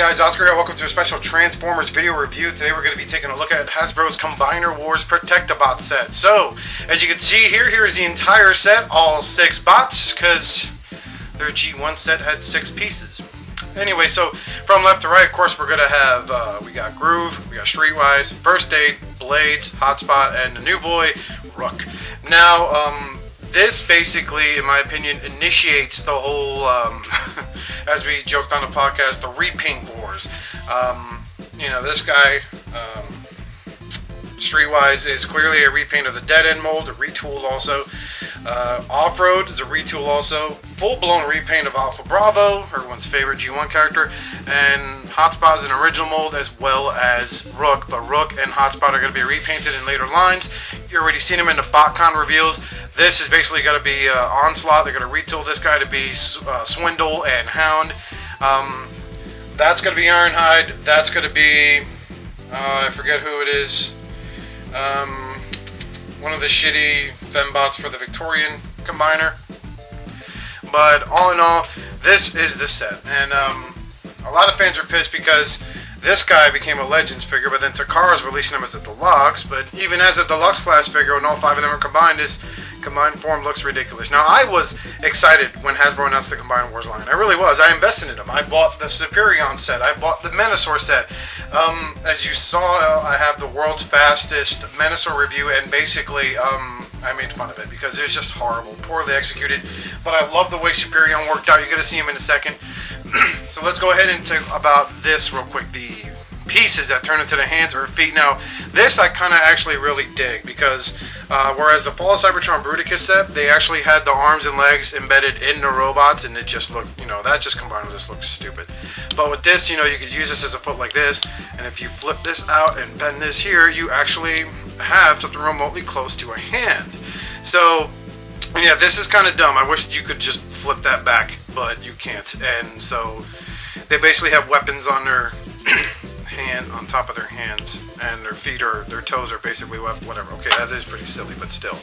guys, Oscar here. Welcome to a special Transformers video review. Today we're going to be taking a look at Hasbro's Combiner Wars Protectabot set. So, as you can see here is the entire set, all 6 bots, because their G1 set had 6 pieces. Anyway, so from left to right, of course, we're going to have, we got Groove, we got Streetwise, First Aid, Blades, Hotspot, and the new boy, Rook. Now, this basically, in my opinion, initiates the whole, as we joked on the podcast, the repaint wars. You know, this guy, Streetwise, is clearly a repaint of the Dead End mold, a retool also. Off-Road is a retool also. Full-blown repaint of Alpha Bravo, everyone's favorite G1 character. And Hotspot is an original mold as well as Rook. But Rook and Hotspot are going to be repainted in later lines. You already seen them in the BotCon reveals. This is basically going to be Onslaught. They're going to retool this guy to be Swindle and Hound. That's going to be Ironhide. That's going to be, I forget who it is. One of the shitty fembots for the Victorian Combiner. But all in all, this is the set. And a lot of fans are pissed because this guy became a Legends figure, but then Takara's releasing him as a Deluxe. But even as a Deluxe class figure, when all 5 of them are combined, this combined form looks ridiculous. Now, I was excited when Hasbro announced the Combiner Wars line. I really was. I invested in them. I bought the Superion set. I bought the Menasor set. As you saw, I have the world's fastest Menasor review, and basically, I made fun of it because it was just horrible, poorly executed. But I love the way Superion worked out. You're going to see him in a second. So let's go ahead and talk about this real quick. The pieces that turn into the hands or feet. Now, this I kind of actually really dig because whereas the Fall of Cybertron Bruticus set, they actually had the arms and legs embedded in the robots, and it just looked, you know, that just combined just looks stupid. But with this, you know, you could use this as a foot like this, and if you flip this out and bend this here, you actually have something remotely close to a hand. So, yeah, this is kind of dumb. I wish you could just flip that back, but you can't. And so, they basically have weapons on their hand, on top of their hands, and their feet or their toes are basically whatever. Okay, that is pretty silly, but still.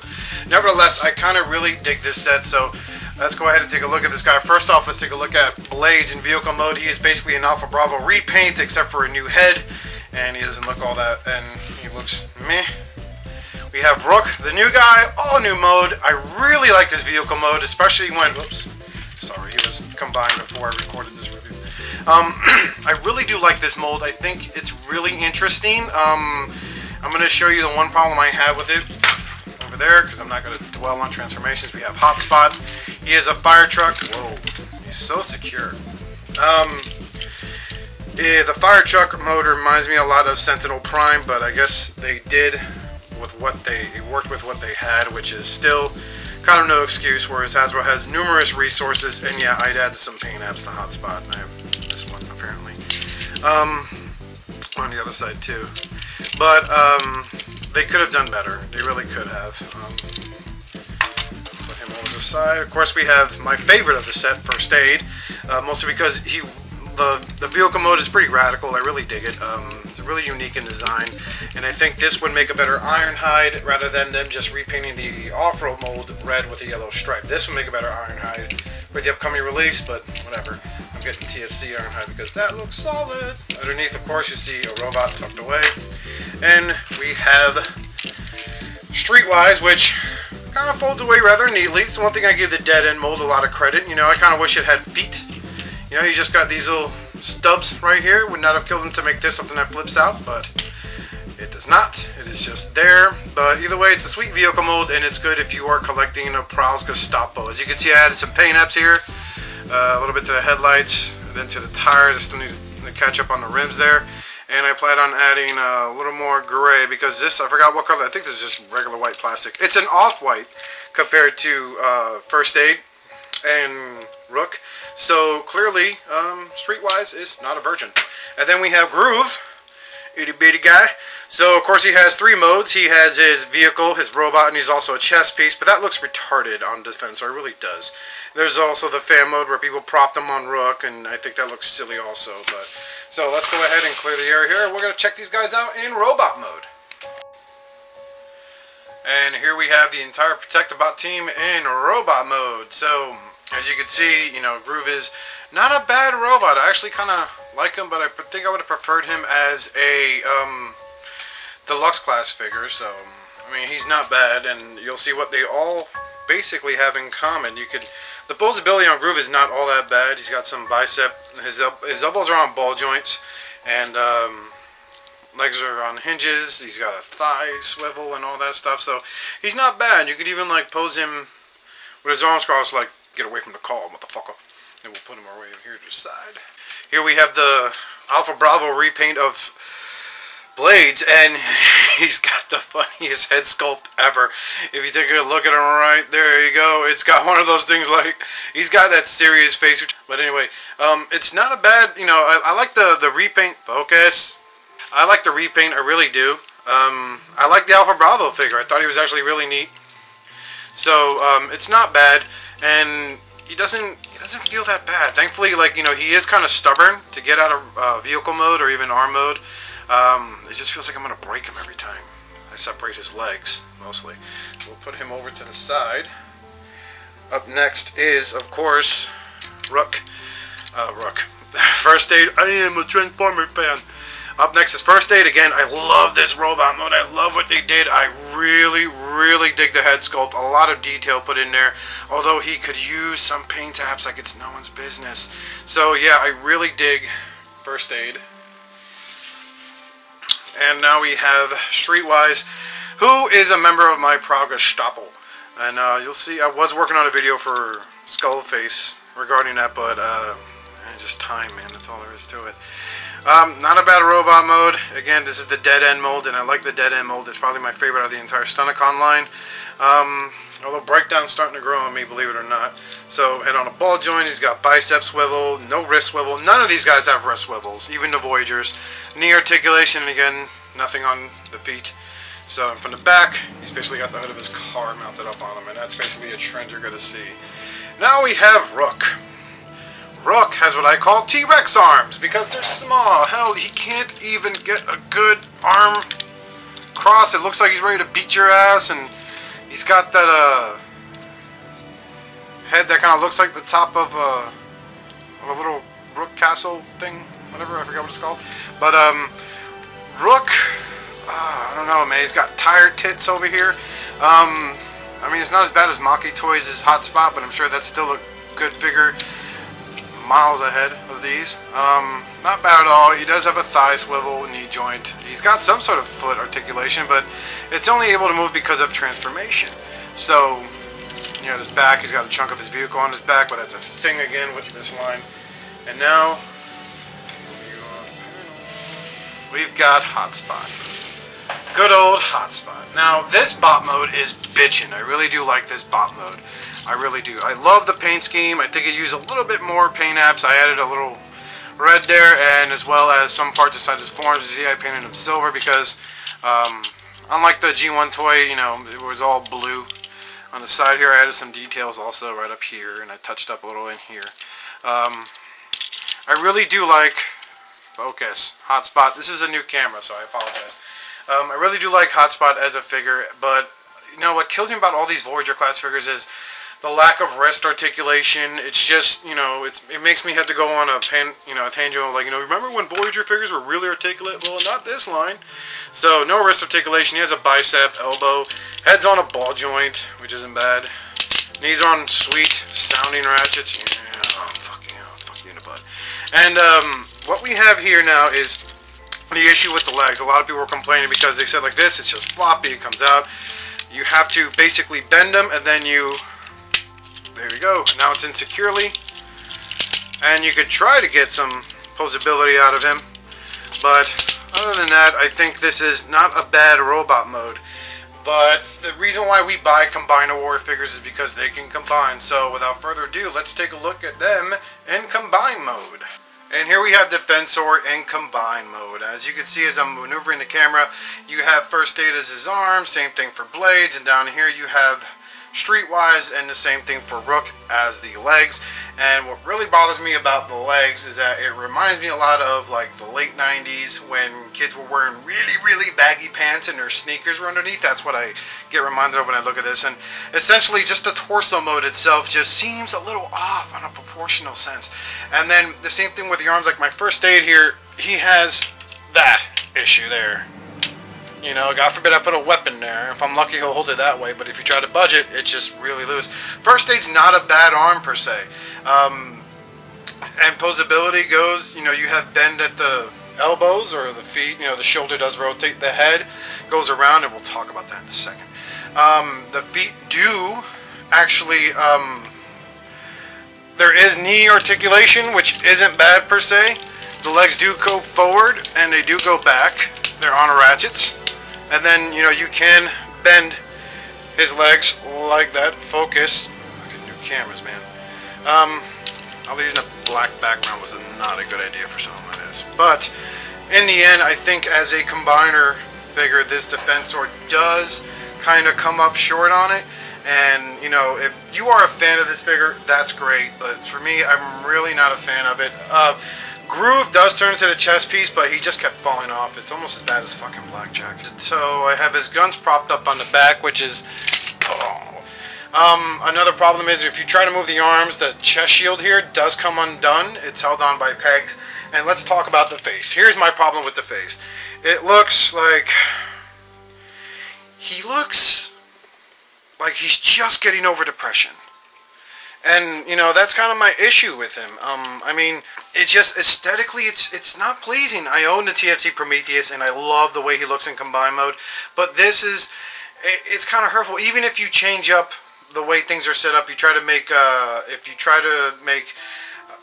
Nevertheless, I kind of really dig this set, so let's go ahead and take a look at this guy. First off, let's take a look at Blades in vehicle mode. He is basically an Alpha Bravo repaint, except for a new head, and he doesn't look all that, and he looks meh. We have Rook, the new guy, all new mode. I really like this vehicle mode, especially when, whoops, sorry, he was combined before I recorded this review. I really do like this mold. I think it's really interesting. I'm going to show you the one problem I have with it over there, because I'm not going to dwell on transformations. We have Hotspot. He is a fire truck. Whoa, he's so secure. Yeah, the fire truck mode reminds me a lot of Sentinel Prime, but I guess they did with what they worked with what they had, which is still kind of no excuse, whereas Hasbro has numerous resources, and yeah, I'd add some paint apps to Hotspot. I have this one, apparently. On the other side, too. But, they could have done better. They really could have. Put him over the side. Of course, we have my favorite of the set, First Aid. Mostly because the vehicle mode is pretty radical. I really dig it. It's really unique in design, and I think this would make a better Ironhide rather than them just repainting the off-road mold red with a yellow stripe. This would make a better Ironhide for the upcoming release, but whatever. I'm getting TFC Ironhide because that looks solid. Underneath, of course, you see a robot tucked away, and we have Streetwise, which kind of folds away rather neatly. So one thing I give the Dead End mold a lot of credit. You know, I kind of wish it had feet. You know, you just got these little stubs right here. Would not have killed them to make this something that flips out, but it does not. It is just there. But either way, it's a sweet vehicle mold, and it's good if you are collecting a Prowl's Gestapo. As you can see, I added some paint apps here. A little bit to the headlights, then to the tires. I still need to catch up on the rims there. And I plan on adding a little more gray, because this, I forgot what color. I think this is just regular white plastic. It's an off-white compared to First Aid and Rook. So clearly, Streetwise is not a virgin. And then we have Groove, itty bitty guy. So of course he has 3 modes. He has his vehicle, his robot, and he's also a chess piece. But that looks retarded on Defensor. It really does. There's also the fan mode where people prop them on Rook, and I think that looks silly also. But so let's go ahead and clear the area here. We're gonna check these guys out in robot mode. And here we have the entire Protectabot team in robot mode. So As you can see, you know, Groove is not a bad robot. I actually kind of like him, but I think I would have preferred him as a deluxe class figure. So, I mean, he's not bad, and you'll see what they all basically have in common. The posability on Groove is not all that bad. He's got some bicep. His elbows are on ball joints, and legs are on hinges. He's got a thigh swivel and all that stuff. So he's not bad. You could even like pose him with his arms crossed, like, get away from the call, motherfucker. And we'll put him away here to the side. Here we have the Alpha Bravo repaint of Blades, and he's got the funniest head sculpt ever. If you take a look at him right there, you go. It's got one of those things like, he's got that serious face. But anyway, it's not a bad, you know, I like the repaint. Focus. I like the repaint, I really do. I like the Alpha Bravo figure. I thought he was actually really neat. So, it's not bad, and he doesn't feel that bad. Thankfully, like, you know, he is kind of stubborn to get out of vehicle mode or even arm mode. It just feels like I'm going to break him every time I separate his legs, mostly. So we'll put him over to the side. Up next is, of course, Rook. First Aid. I am a Transformer fan. Up next is First Aid. Again, I love this robot mode. I love what they did. I really, really dig the head sculpt. A lot of detail put in there. Although he could use some paint apps like it's no one's business. So yeah, I really dig First Aid. And now we have Streetwise, who is a member of my Praga Staple. And you'll see, I was working on a video for Skullface regarding that, but just time, man, that's all there is to it. Not a bad robot mode. Again, this is the dead end mold, and I like the dead end mold. It's probably my favorite out of the entire Stunticon line. Although Breakdown's starting to grow on me, believe it or not. So, head on a ball joint, he's got bicep swivel, no wrist swivel. None of these guys have wrist swivels, even the Voyagers. Knee articulation, and again, nothing on the feet. So, from the back, he's basically got the hood of his car mounted up on him, and that's basically a trend you're going to see. Now we have Rook. Rook has what I call T-Rex arms, because they're small. Hell, he can't even get a good arm cross. It looks like he's ready to beat your ass, and he's got that head that kind of looks like the top of a little Rook castle thing, whatever, I forgot what it's called. But Rook, I don't know, man. He's got tired tits over here. I mean, it's not as bad as Maki Toys' Hotspot, but I'm sure that's still a good figure. Miles ahead of these. Not bad at all. He does have a thigh swivel, knee joint. He's got some sort of foot articulation, but it's only able to move because of transformation. So, you know, his back, he's got a chunk of his vehicle on his back, but that's a thing again with this line. And now, we've got Hotspot. Good old Hotspot. Now, this bot mode is bitchin'. I really do like this bot mode. I really do. I love the paint scheme. I think it used a little bit more paint apps. I added a little red there, and as well as some parts inside his forms. See, I painted him silver because, unlike the G1 toy, you know, it was all blue. On the side here, I added some details also right up here, and I touched up a little in here. I really do like Focus. Hotspot. This is a new camera, so I apologize. I really do like Hotspot as a figure, but you know what kills me about all these Voyager class figures is the lack of wrist articulation. It's just, you know, it makes me have to go on a tangent, like, you know, remember when Voyager figures were really articulate? Well, not this line. So, no wrist articulation. He has a bicep, elbow, head's on a ball joint, which isn't bad. Knees are on sweet sounding ratchets. Yeah, oh, fuck you in the butt. And what we have here now is the issue with the legs. A lot of people were complaining because they said like this, it's just floppy, it comes out. You have to basically bend them, and then there you go. Now it's in securely, and you could try to get some posability out of him, but other than that, I think this is not a bad robot mode. But the reason why we buy Combiner War figures is because they can combine. So without further ado, let's take a look at them in combine mode. And here we have Defensor in combine mode. As you can see, as I'm maneuvering the camera, you have First Aid as his arm, same thing for Blades, and down here you have streetwise, and the same thing for Rook as the legs. And what really bothers me about the legs is that it reminds me a lot of like the late 90s when kids were wearing really baggy pants and their sneakers were underneath. That's what I get reminded of when I look at this. And essentially just the torso mode itself just seems a little off on a proportional sense. And then the same thing with the arms. Like my first aid here, he has that issue there. You know, God forbid I put a weapon there. If I'm lucky, he'll hold it that way. But if you try to budge it, it's just really loose. First aid's not a bad arm per se. And posability goes, you know, you have bend at the elbows or the feet. You know, the shoulder does rotate. The head goes around, and we'll talk about that in a second. The feet do actually, there is knee articulation, which isn't bad per se. The legs do go forward, and they do go back. They're on ratchets. And then, you know, you can bend his legs like that. Focus. Look at new cameras, man. Although using a black background was not a good idea for something like this. But in the end, I think as a combiner figure, this Defensor does kind of come up short on it. And, you know, if you are a fan of this figure, that's great. But for me, I'm really not a fan of it. Groove does turn into the chest piece, but he just kept falling off. It's almost as bad as fucking Blackjack. So I have his guns propped up on the back, which is... another problem is if you try to move the arms, the chest shield here does come undone. It's held on by pegs. And let's talk about the face. Here's my problem with the face. It looks like... he looks like he's just getting over depression. And, you know, that's kind of my issue with him. I mean, it just, aesthetically, it's not pleasing. I own the TFT Prometheus, and I love the way he looks in combine mode. But this is, it's kind of hurtful. Even if you change up the way things are set up, you try to make, if you try to make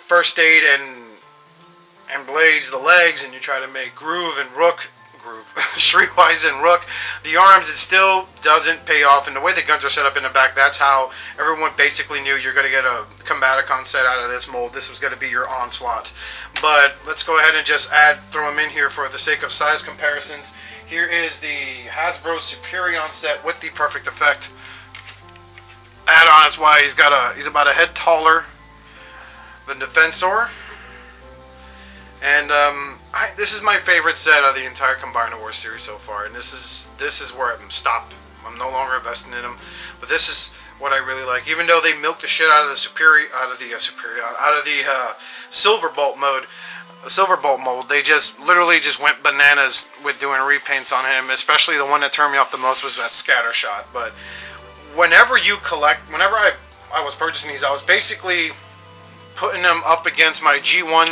First Aid and Blaze the legs, and you try to make Groove and Rook, Streetwise and Rook, the arms, it still doesn't pay off. And the way the guns are set up in the back, that's how everyone basically knew you're going to get a Combaticon set out of this mold. This was going to be your Onslaught. But let's go ahead and just throw them in here for the sake of size comparisons. Here is the Hasbro Superion set with the Perfect Effect add-on. That's why he's about a head taller than Defensor. And this is my favorite set of the entire Combiner Wars series so far, and this is where I'm stopped. I'm no longer investing in them, but this is what I really like. Even though they milked the shit out of the Silverbolt mode, the Silverbolt mold, they just literally just went bananas with doing repaints on him. Especially the one that turned me off the most was that Scatter Shot. But whenever I was purchasing these, I was basically putting them up against my G1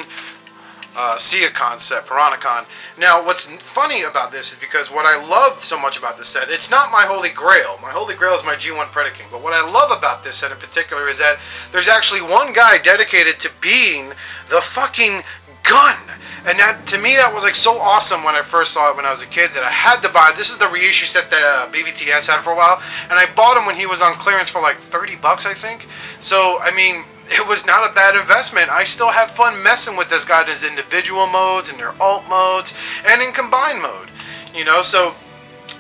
Seacon set, Piranacon. Now, what's funny about this is because what I love so much about this set, it's not my holy grail. My holy grail is my G1 Predaking. But what I love about this set in particular is that there's actually one guy dedicated to being the fucking gun. And that, to me, that was like so awesome when I first saw it when I was a kid that I had to buy. This is the reissue set that BVTS had for a while, and I bought him when he was on clearance for like 30 bucks, I think. So, I mean, it was not a bad investment. I still have fun messing with this guy in his individual modes, in their alt modes, and in combined mode. You know, so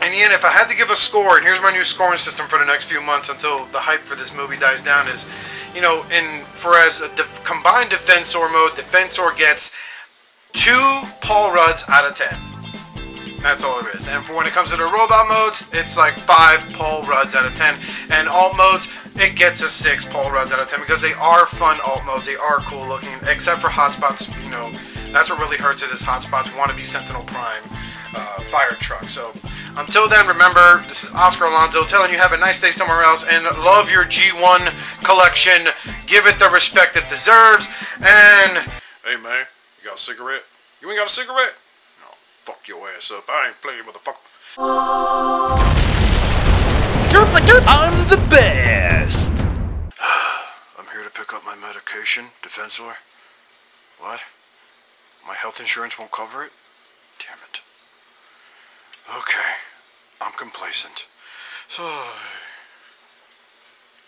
in the end, if I had to give a score, and here's my new scoring system for the next few months until the hype for this movie dies down, is, you know, as a combined Defensor mode, Defensor gets 2 Paul Rudds out of 10. That's all it is. And for when it comes to the robot modes, it's like 5 Paul Rudds out of 10. And alt modes, it gets a 6 Paul Rudds out of 10 because they are fun alt modes. They are cool looking, except for Hotspots. You know, that's what really hurts it is Hotspots Wannabe Sentinel Prime fire truck. So until then, remember, this is Oscar Alonzo telling you have a nice day somewhere else and love your G1 collection. Give it the respect it deserves. And hey man, you got a cigarette? You ain't got a cigarette? Fuck your ass up. I ain't playing, motherfucker. I'm the best. I'm here to pick up my medication, Defensor. What? My health insurance won't cover it? Damn it. Okay. I'm complacent. So...